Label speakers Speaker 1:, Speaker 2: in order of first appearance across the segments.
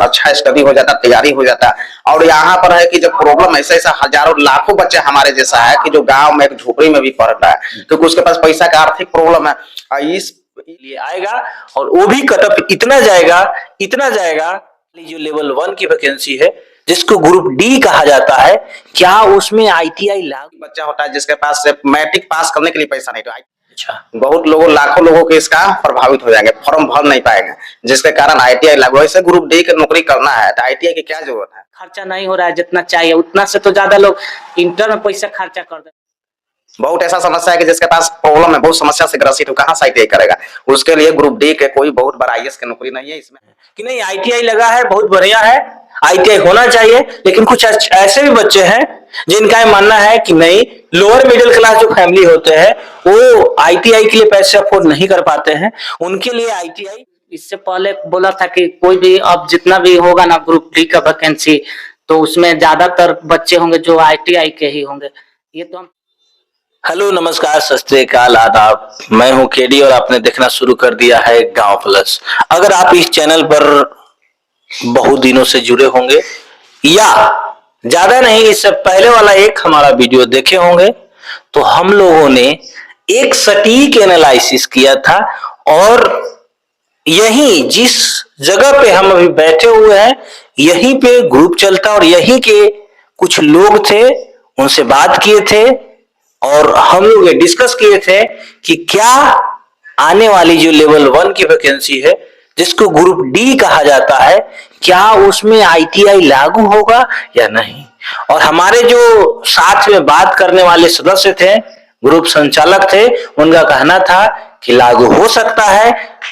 Speaker 1: अच्छा स्टडी हो जाता, तैयारी हो जाता। और यहाँ पर है कि जब प्रॉब्लम ऐसा ऐसा हजारों लाखों बच्चे हमारे जैसा है कि जो गांव में एक झोपड़ी में भी पढ़ रहा है क्योंकि उसके पास पैसा का आर्थिक प्रॉब्लम है। इस
Speaker 2: लिए आएगा और वो भी कट ऑफ इतना जाएगा जो लेवल 1 की वैकेंसी है जिसको ग्रुप डी कहा जाता है, क्या उसमें आईटीआई लागू?
Speaker 1: बच्चा होता है जिसके पास सिर्फ मैट्रिक पास करने के लिए पैसा नहीं, तो
Speaker 2: अच्छा,
Speaker 1: बहुत लोगों लाखों लोगों के इसका प्रभावित हो जाएंगे, फॉर्म भर नहीं पाएंगे, जिसके कारण आईटीआई लागू। ऐसे ग्रुप डी की नौकरी करना है तो आईटीआई की क्या जरूरत है?
Speaker 3: खर्चा नहीं हो रहा है जितना चाहिए, उतना से तो ज्यादा लोग इंटर में पैसा खर्चा कर देते।
Speaker 1: बहुत ऐसा समस्या है कि जिसके पास प्रॉब्लम है, बहुत समस्या से ग्रसित है, कहाँ से आईटीआई करेगा? उसके लिए ग्रुप डी के कोई बहुत बड़ा आईएएस की नौकरी नहीं है इसमें।
Speaker 2: कि नहीं आईटीआई लगा है, बहुत बढ़िया है, आईटीआई होना चाहिए, लेकिन कुछ ऐसे भी बच्चे हैं जिनका ये मानना है कि नहीं, लोअर मिडिल क्लास जो फैमिली होते हैं वो आईटीआई के लिए पैसे अफोर्ड नहीं कर पाते हैं, उनके लिए आईटीआई।
Speaker 3: इससे पहले बोला था कि कोई भी अब जितना भी होगा ना ग्रुप डी का वैकेंसी, तो उसमें ज्यादातर बच्चे होंगे जो आईटीआई के ही होंगे। ये तो हम
Speaker 2: हेलो, नमस्कार, सत श्री अकाल, आदाब। मैं हूं केडी और आपने देखना शुरू कर दिया है गांव प्लस। अगर आप इस चैनल पर बहुत दिनों से जुड़े होंगे या ज्यादा नहीं, इससे पहले वाला एक हमारा वीडियो देखे होंगे, तो हम लोगों ने एक सटीक एनालिसिस किया था और यहीं जिस जगह पे हम अभी बैठे हुए हैं यहीं पे ग्रुप चलता और यहीं के कुछ लोग थे, उनसे बात किए थे और हम लोग ये डिस्कस किए थे कि क्या आने वाली जो लेवल 1 की वैकेंसी है जिसको ग्रुप डी कहा जाता है, क्या उसमें आईटीआई लागू होगा या नहीं। और हमारे जो साथ में बात करने वाले सदस्य थे, ग्रुप संचालक थे, उनका कहना था कि लागू हो सकता है,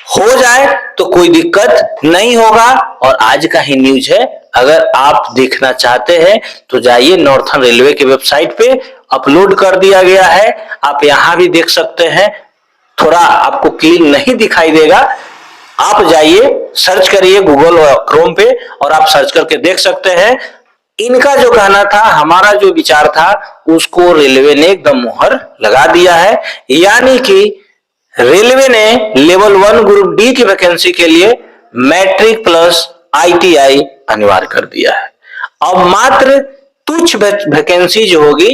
Speaker 2: हो जाए तो कोई दिक्कत नहीं होगा। और आज का ही न्यूज है, अगर आप देखना चाहते हैं तो जाइए नॉर्थर्न रेलवे की वेबसाइट पे, अपलोड कर दिया गया है, आप यहां भी देख सकते हैं। थोड़ा आपको क्लीन नहीं दिखाई देगा, आप जाइए सर्च करिए गूगल और क्रोम पे और आप सर्च करके देख सकते हैं। इनका जो कहना था, हमारा जो विचार था, उसको रेलवे ने एकदम मुहर लगा दिया है, यानी कि रेलवे ने लेवल 1 ग्रुप डी की वैकेंसी के लिए मैट्रिक प्लस आईटीआई अनिवार्य कर दिया है। अब मात्र तुच्छ वैकेंसी जो होगी,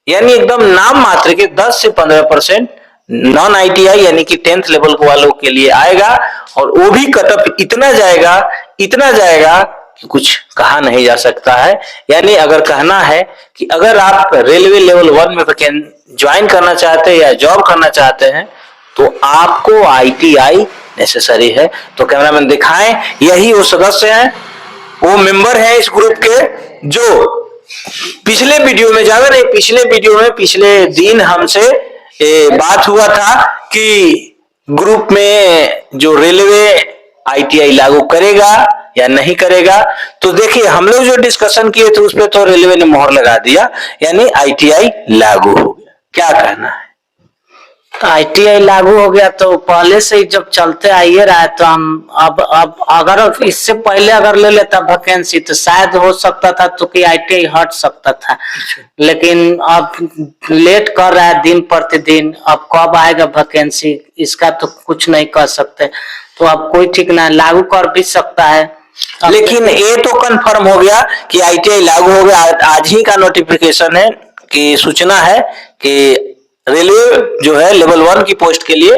Speaker 2: यानी एकदम नाम मात्र के 10 से 15% नॉन आईटीआई यानी कि 10th लेवल वालों के लिए आएगा और वो भी कट ऑफ इतना जाएगा कि कुछ कहा नहीं जा सकता है। यानी अगर कहना है कि अगर आप रेलवे लेवल 1 में ज्वाइन करना चाहते हैं या जॉब करना चाहते हैं तो आपको आईटीआई नेसेसरी है। तो कैमरामैन दिखाएं, यही वो सदस्य हैं, वो मेंबर हैं इस ग्रुप के, जो पिछले वीडियो में, ज्यादा नहीं, पिछले दिन हमसे बात हुआ था कि ग्रुप में जो रेलवे आईटीआई लागू करेगा या नहीं करेगा। तो देखिए, हम लोग जो डिस्कशन किए थे उस पर तो रेलवे ने मोहर लगा दिया, यानी आईटीआई लागू हो गया। क्या कहना है?
Speaker 3: आईटीआई लागू हो गया तो पहले से ही जब चलते आइए रहा है, तो हम अब अगर इससे पहले अगर ले लेता वैकेंसी तो शायद हो सकता था तो कि आईटीआई हट सकता था, लेकिन अब लेट कर रहा है दिन प्रतिदिन। अब कब आएगा वैकेंसी इसका तो कुछ नहीं कर सकते, तो अब कोई ठीक ना, लागू कर भी सकता है।
Speaker 2: लेकिन ये तो कंफर्म हो गया कि आईटीआई लागू हो गया। आज ही का नोटिफिकेशन है कि सूचना है कि रेलवे जो है लेवल 1 की पोस्ट के लिए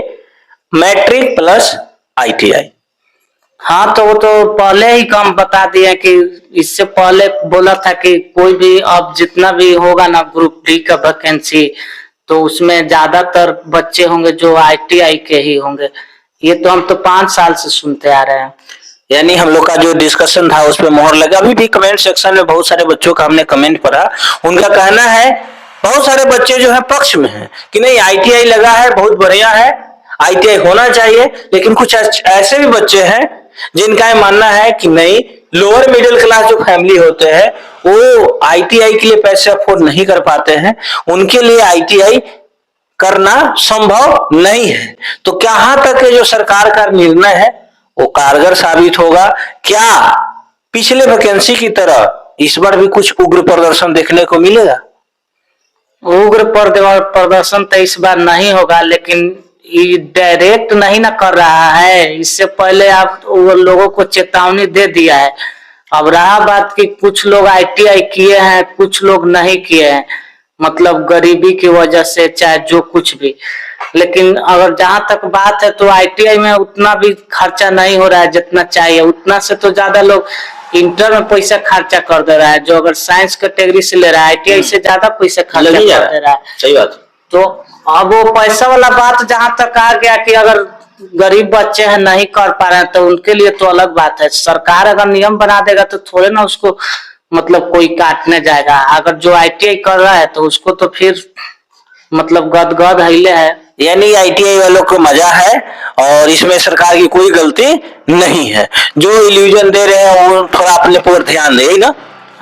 Speaker 2: मैट्रिक प्लस आईटीआई।
Speaker 3: हाँ, तो वो तो पहले ही काम बता दिए कि इससे पहले बोला था कि कोई भी अब जितना भी होगा ना ग्रुप डी का वैकेंसी, तो उसमें ज्यादातर बच्चे होंगे जो आईटीआई के ही होंगे। ये तो हम तो 5 साल से सुनते आ रहे हैं।
Speaker 2: यानी हम लोग का जो डिस्कशन था उस पर मोहर लगा। अभी भी कमेंट सेक्शन में बहुत सारे बच्चों का हमने कमेंट पढ़ा, उनका कहना है, बहुत सारे बच्चे जो है पक्ष में हैं कि नहीं आईटीआई लगा है, बहुत बढ़िया है, आईटीआई होना चाहिए, लेकिन कुछ ऐसे भी बच्चे हैं जिनका ये मानना है कि नहीं, लोअर मिडिल क्लास जो फैमिली होते हैं वो आईटीआई के लिए पैसे अफोर्ड नहीं कर पाते हैं, उनके लिए आईटीआई करना संभव नहीं है। तो कहां तक जो सरकार का निर्णय है वो कारगर साबित होगा? क्या पिछले वैकेंसी की तरह इस बार भी कुछ उग्र प्रदर्शन देखने को मिलेगा?
Speaker 3: उग्र प्रदर्शन तो इस बार नहीं होगा, लेकिन डायरेक्ट नहीं ना कर रहा है। इससे पहले आप वो लोगों को चेतावनी दे दिया है अब रहा बात कि कुछ लोग आईटीआई किए हैं, कुछ लोग नहीं किए हैं, मतलब गरीबी की वजह से चाहे जो कुछ भी। लेकिन अगर जहां तक बात है तो आईटीआई में उतना भी खर्चा नहीं हो रहा है जितना चाहिए। उतना से तो ज्यादा लोग इंटर में पैसा खर्चा कर दे रहा है, जो अगर साइंस कैटेगरी से ले रहा है आईटीआई से ज्यादा पैसा खर्चा कर दे रहा है।
Speaker 2: सही बात।
Speaker 3: तो अब वो पैसा वाला बात जहां तक आ गया कि अगर गरीब बच्चे हैं नहीं कर पा रहे हैं तो उनके लिए तो अलग बात है। सरकार अगर नियम बना देगा तो थोड़े ना उसको मतलब कोई काटने जाएगा। अगर जो आईटीआई कर रहा है तो उसको तो फिर मतलब गदगद हिले है।
Speaker 2: यानी आईटीआई वालों को मजा है और इसमें सरकार की कोई गलती नहीं है। जो इल्यूजन दे रहे हैं वो थोड़ा अपने पर ध्यान दे ना।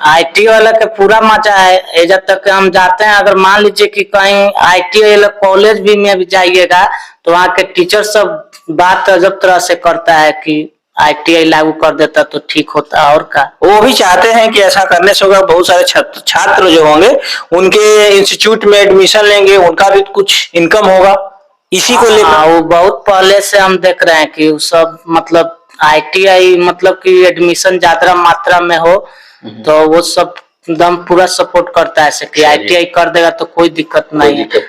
Speaker 3: आईटी वाला के पूरा मजा है। जब तक हम जाते हैं, अगर मान लीजिए कि कहीं आईटी कॉलेज भी में भी जाइएगा तो वहाँ के टीचर सब बात अजब तरह से करता है कि आईटीआई लागू कर देता तो ठीक होता। और का
Speaker 2: वो भी चाहते हैं कि ऐसा करने से होगा बहुत सारे छात्र जो होंगे उनके इंस्टीट्यूट में एडमिशन लेंगे, उनका भी कुछ इनकम होगा इसी को लेकर।
Speaker 3: वो बहुत पहले से हम देख रहे हैं कि सब मतलब आईटीआई मतलब कि एडमिशन ज्यादा मात्रा में हो तो वो सब एकदम पूरा सपोर्ट करता है कि आईटीआई कर देगा तो कोई दिक्कत नहीं है।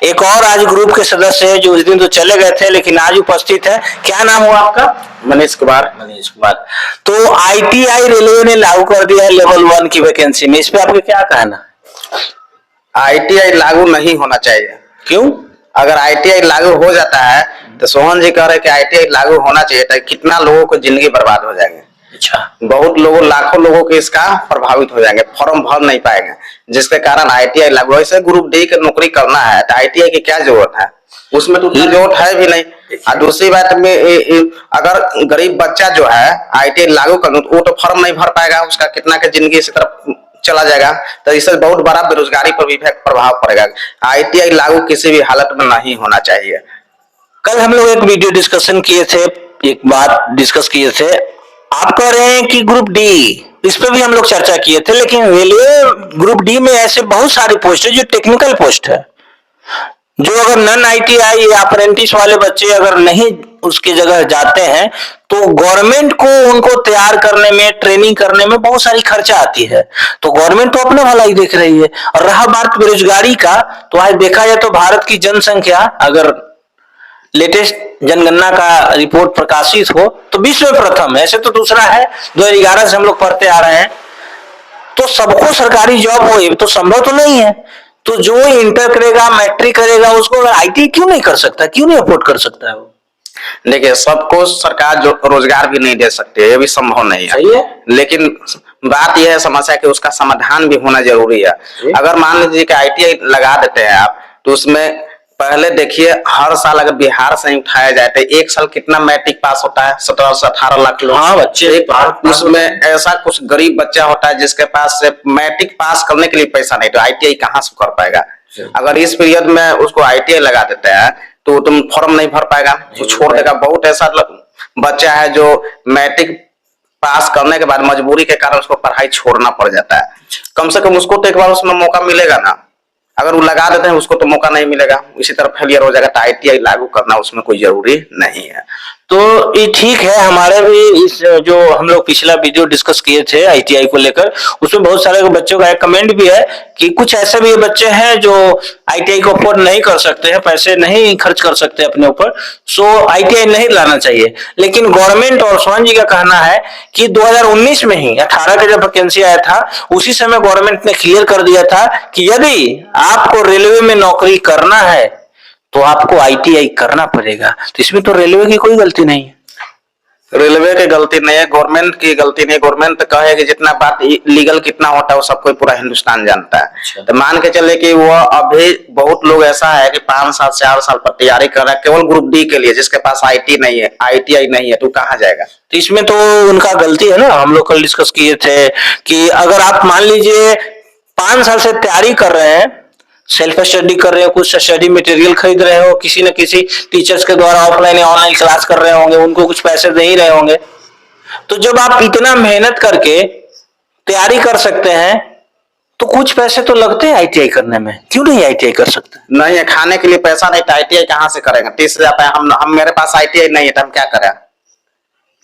Speaker 2: एक और आज ग्रुप के सदस्य है जो उस दिन तो चले गए थे लेकिन आज उपस्थित है। क्या नाम हुआ आपका?
Speaker 1: मनीष कुमार।
Speaker 2: मनीष कुमार। तो आईटीआई रेलवे ने लागू कर दिया है लेवल 1 की वैकेंसी में, इस पे आपका क्या कहना?
Speaker 1: आईटीआई लागू नहीं होना चाहिए।
Speaker 2: क्यों?
Speaker 1: अगर आईटीआई लागू हो जाता है तो सोहन जी कह रहे कि आईटीआई लागू होना चाहिए तो कितना लोगों को जिंदगी बर्बाद हो जाएंगे।
Speaker 2: अच्छा।
Speaker 1: बहुत लोगों, लाखों लोगों के इसका प्रभावित हो जाएंगे, फॉर्म भर नहीं पाएंगे, जिसके कारण आईटीआई लागू। ऐसे ग्रुप डी की नौकरी करना है तो आईटीआई की क्या जरूरत है? उसमें तो उतना जरूरत है भी नहीं। और दूसरी बात में अगर गरीब बच्चा जो है आईटीआई लागू कर वो तो फॉर्म नहीं भर पाएगा, उसका कितना का जिंदगी इसी तरफ चला जाएगा। तो इससे बहुत बड़ा बेरोजगारी पर भी प्रभाव पड़ेगा। आईटीआई लागू किसी भी हालत में नहीं होना चाहिए।
Speaker 2: कल हम लोग एक वीडियो डिस्कशन किए थे, एक बात डिस्कस किए थे। आप कह रहे हैं कि ग्रुप डी, इस पे भी हम लोग चर्चा किए थे, लेकिन रेलवे ग्रुप डी में ऐसे बहुत सारी पोस्ट है जो टेक्निकल पोस्ट है, जो अगर नॉन आईटीआई या अप्रेंटिस वाले बच्चे अगर नहीं उसके जगह जाते हैं तो गवर्नमेंट को उनको तैयार करने में, ट्रेनिंग करने में बहुत सारी खर्चा आती है। तो गवर्नमेंट तो अपने भलाई देख रही है। और रहा बात बेरोजगारी का, तो आज देखा जाए तो भारत की जनसंख्या अगर लेटेस्ट जनगणना का रिपोर्ट प्रकाशित हो तो विश्व में प्रथम है, ऐसे तो दूसरा है। 2011 से हम लोग पढ़ते आ रहे हैं। तो सबको सरकारी जॉब हो ये तो संभव तो नहीं है। तो जो इंटर करेगा, मैट्रिक करेगा, उसको आईटी क्यों नहीं कर सकता, क्यों नहीं अफोर्ड कर सकता है वो?
Speaker 1: देखिए, सबको सरकार जो रोजगार भी नहीं दे सकती है, ये भी संभव नहीं है।
Speaker 2: सही है।
Speaker 1: लेकिन बात यह है समस्या कि उसका समाधान भी होना जरूरी है। अगर मान लीजिए कि आईटीआई लगा देते हैं आप, तो उसमें पहले देखिए हर साल अगर बिहार से उठाया जाए तो एक साल कितना मैट्रिक पास होता है? 17 से 18 लाख लोग।
Speaker 2: हाँ बच्चे।
Speaker 1: उसमें ऐसा कुछ गरीब बच्चा होता है जिसके पास से मैट्रिक पास करने के लिए पैसा नहीं, तो आईटीआई कहाँ से कर पाएगा? अगर इस पीरियड में उसको आईटीआई लगा देते हैं तो तुम फॉर्म नहीं भर पाएगा, तो छोड़ देगा। बहुत ऐसा बच्चा है जो मैट्रिक पास करने के बाद मजबूरी के कारण उसको पढ़ाई छोड़ना पड़ जाता है। कम से कम उसको तो एक बार उसमें मौका मिलेगा ना। अगर वो लगा देते हैं उसको तो मौका नहीं मिलेगा, इसी तरह फेलियर हो जाएगा। तो आईटीआई लागू करना उसमें कोई जरूरी नहीं है।
Speaker 2: तो ये ठीक है। हमारे भी इस जो हम लोग पिछला वीडियो डिस्कस किए थे आईटीआई को लेकर, उसमें बहुत सारे बच्चों का एक कमेंट भी है कि कुछ ऐसे भी बच्चे हैं जो आईटीआई को अफोर्ड नहीं कर सकते हैं, पैसे नहीं खर्च कर सकते अपने ऊपर, सो आईटीआई नहीं लाना चाहिए। लेकिन गवर्नमेंट और सोहन जी का कहना है कि 2019 में ही 18 का जब वैकेंसी आया था उसी समय गवर्नमेंट ने क्लियर कर दिया था कि यदि आपको रेलवे में नौकरी करना है तो आपको आईटीआई करना पड़ेगा। तो इसमें तो रेलवे की कोई गलती नहीं है।
Speaker 1: रेलवे की गलती नहीं है, गवर्नमेंट की गलती नहीं। गवर्नमेंट तो कहे कि जितना बात लीगल कितना होता है वो सबको पूरा हिंदुस्तान जानता है। तो मान के चले कि वो अभी बहुत लोग ऐसा है कि 5 साल 4 साल पर तैयारी कर रहा है केवल ग्रुप डी के लिए, जिसके पास आईटी नहीं है, आईटीआई नहीं है, तो कहाँ जाएगा?
Speaker 2: तो इसमें तो उनका गलती है ना। हम लोग कल डिस्कस किए थे कि अगर आप मान लीजिए 5 साल से तैयारी कर रहे हैं, सेल्फ स्टडी कर रहे हो, कुछ स्टडी मटेरियल खरीद रहे हो, किसी न किसी टीचर्स के द्वारा ऑफलाइन या ऑनलाइन क्लास कर रहे होंगे, उनको कुछ पैसे दे ही रहे होंगे, तो जब आप इतना मेहनत करके तैयारी कर सकते हैं तो कुछ पैसे तो लगते हैं आईटीआई करने में। क्यों नहीं आईटीआई कर सकते?
Speaker 1: नहीं है, खाने के लिए पैसा नहीं तो आईटीआई कहाँ से करेंगे? 30,000 हम मेरे पास आईटीआई नहीं है तो हम क्या करें?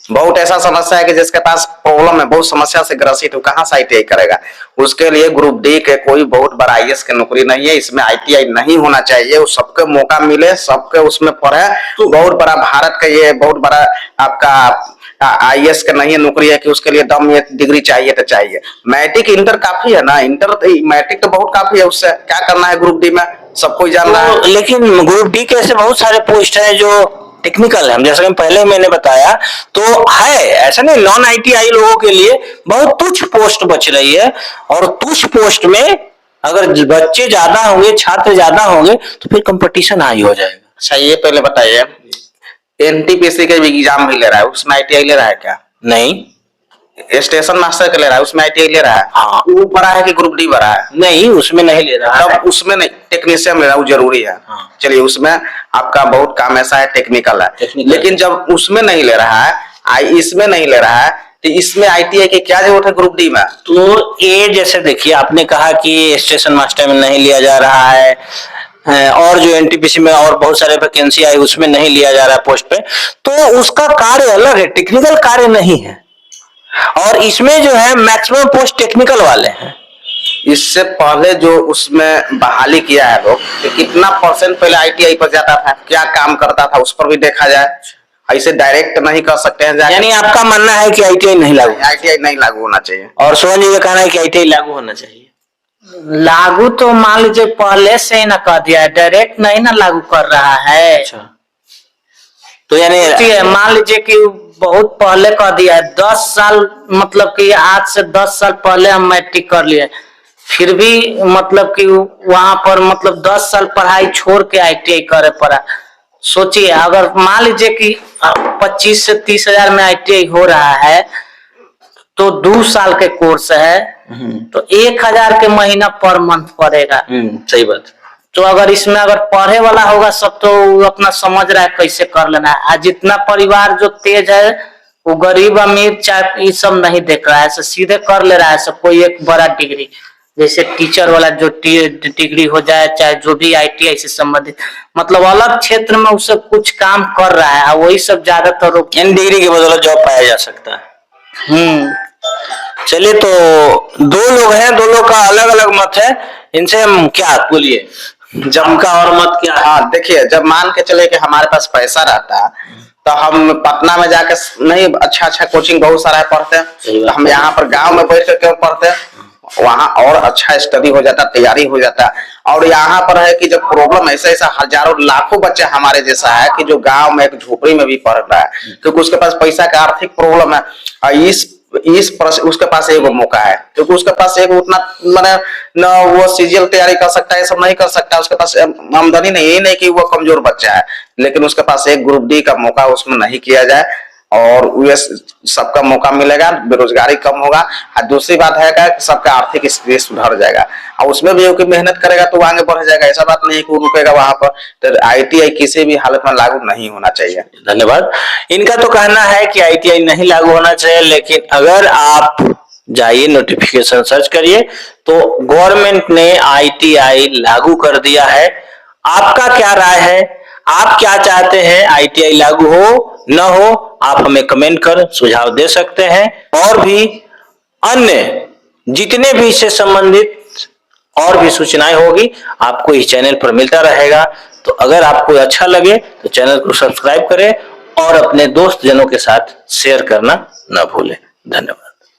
Speaker 1: बहुत ऐसा समस्या है कि जिसके पास प्रॉब्लम है, बहुत समस्या से ग्रसित, वो कहाँ से ITI करेगा। उसके लिए ग्रुप डी के कोई बहुत बड़ा IAS की नौकरी नहीं है, इसमें ITI नहीं होना चाहिए। वो सबके मौका मिले, सबके उसमें पढ़े। तो बहुत बड़ा भारत का ये बहुत बड़ा आपका IAS का नहीं है नौकरी है कि उसके लिए दम ये डिग्री चाहिए तो चाहिए। मैट्रिक इंटर काफी है ना, इंटर मैट्रिक तो बहुत काफी है, उससे क्या करना है ग्रुप डी में सब कोई जान रहा है।
Speaker 2: लेकिन ग्रुप डी के ऐसे बहुत सारे पोस्ट है जो टेक्निकल है, हम जैसे कि पहले मैंने बताया तो है, ऐसा नहीं। नॉन ITI लोगों के लिए बहुत तुच्छ पोस्ट बच रही है, और तुच्छ पोस्ट में अगर बच्चे ज्यादा होंगे, छात्र ज्यादा होंगे, तो फिर कंपटीशन हाई हो जाएगा।
Speaker 1: अच्छा ये पहले बताइए, NTPC के भी एग्जाम भी ले रहा है, उसमें ITI ले रहा है क्या?
Speaker 2: नहीं।
Speaker 1: स्टेशन मास्टर के ले रहा है, उसमें ITI ले रहा है?
Speaker 2: हाँ।
Speaker 1: वो बड़ा है कि ग्रुप डी बड़ा है?
Speaker 2: नहीं, उसमें नहीं ले रहा है।
Speaker 1: तब उसमें नहीं, टेक्नीशियन ले रहा है, वो जरूरी है।
Speaker 2: हाँ।
Speaker 1: चलिए, उसमें आपका बहुत काम ऐसा है, टेक्निकल है। लेकिन जब उसमें नहीं ले रहा है, इसमें नहीं ले रहा है, तो इसमें ITI की क्या जरूरत है ग्रुप डी में?
Speaker 2: तो ये जैसे देखिए, आपने कहा कि स्टेशन मास्टर में नहीं लिया जा रहा है, और जो NTPC में और बहुत सारे वैकेंसी आई उसमें नहीं लिया जा रहा है पोस्ट पे, तो उसका कार्य अलग है, टेक्निकल कार्य नहीं है। और इसमें जो है मैक्सिमम पोस्ट टेक्निकल वाले हैं।
Speaker 1: इससे पहले जो उसमें बहाली किया है लोग, तो कितना % पहले ITI पर जाता था, क्या काम करता था, उस पर भी देखा जाए। ऐसे डायरेक्ट नहीं कर सकते हैं।
Speaker 2: यानी आपका मानना है कि ITI नहीं लागू?
Speaker 1: ITI नहीं लागू होना चाहिए।
Speaker 2: और सोहन जी का कहना है कि ITI लागू होना चाहिए।
Speaker 3: लागू तो मान लीजिए पहले से ही ना कर दिया है, डायरेक्ट नहीं ना लागू कर रहा है।
Speaker 2: अच्छा, तो यानी
Speaker 3: मान लीजिए कि बहुत पहले कर दिया है, 10 साल, मतलब कि आज से 10 साल पहले हम मैट्रिक कर लिए, फिर भी मतलब कि वहां पर मतलब 10 साल पढ़ाई छोड़ के ITI करे पड़ा। सोचिए, अगर मान लीजिए कि 25 से 30 हजार में ITI हो रहा है, तो 2 साल के कोर्स है, तो 1000 के महीना पर मंथ पड़ेगा।
Speaker 2: सही बात।
Speaker 3: तो अगर इसमें अगर पढ़े वाला होगा सब, तो वो अपना समझ रहा है कैसे कर लेना है। आज जितना परिवार जो तेज है, वो गरीब अमीर चाहे ये सब नहीं देख रहा है, ऐसे सीधे कर ले रहा है सब। कोई एक बड़ा डिग्री, जैसे टीचर वाला जो डिग्री हो जाए, चाहे जो भी ITI से संबंधित, मतलब अलग क्षेत्र में उससे कुछ काम कर रहा है, वही सब ज्यादातर
Speaker 2: डिग्री के बदौलत जॉब पाया जा सकता है। चलिए, तो दो लोग हैं, दो लोग का अलग अलग मत है, इनसे हम क्या बोलिए, जब का और मत क्या?
Speaker 1: हाँ देखिए, जब मान के चले कि हमारे पास पैसा रहता तो हम पटना में जाके नहीं, अच्छा कोचिंग बहुत सारा है, पढ़ते हैं, तो हम यहाँ पर गांव में बैठ कर क्यों पढ़ते हैं? वहाँ और अच्छा स्टडी हो जाता, तैयारी हो जाता। और यहाँ पर है कि जब प्रॉब्लम ऐसा हजारों लाखों बच्चे हमारे जैसा है कि जो गांव में एक झोपड़ी में भी पढ़ रहा है, क्योंकि उसके पास पैसा का आर्थिक प्रॉब्लम है। उसके पास एक मौका है, क्योंकि उसके पास एक उतना मैंने न वो CGL तैयारी कर सकता है, सब नहीं कर सकता, उसके पास आमदनी नहीं, यही नहीं कि वो कमजोर बच्चा है, लेकिन उसके पास एक ग्रुप डी का मौका उसमें नहीं किया जाए, और सबका मौका मिलेगा, बेरोजगारी कम होगा। और दूसरी बात है कि सबका आर्थिक स्थिति सुधर जाएगा, और उसमें भी क्योंकि मेहनत करेगा तो आगे बढ़ जाएगा। ऐसा बात नहीं है कि वो रुकेगा वहां पर। तो ITI किसी भी हालत में लागू नहीं होना चाहिए।
Speaker 2: धन्यवाद। इनका तो कहना है कि ITI नहीं लागू होना चाहिए, लेकिन अगर आप जाइए नोटिफिकेशन सर्च करिए तो गवर्नमेंट ने ITI लागू कर दिया है। आपका क्या राय है? आप क्या चाहते हैं, ITI लागू हो न हो? आप हमें कमेंट कर सुझाव दे सकते हैं। और भी अन्य जितने भी इससे संबंधित और भी सूचनाएं होगी आपको इस चैनल पर मिलता रहेगा। तो अगर आपको अच्छा लगे तो चैनल को सब्सक्राइब करें और अपने दोस्त जनों के साथ शेयर करना न भूलें। धन्यवाद।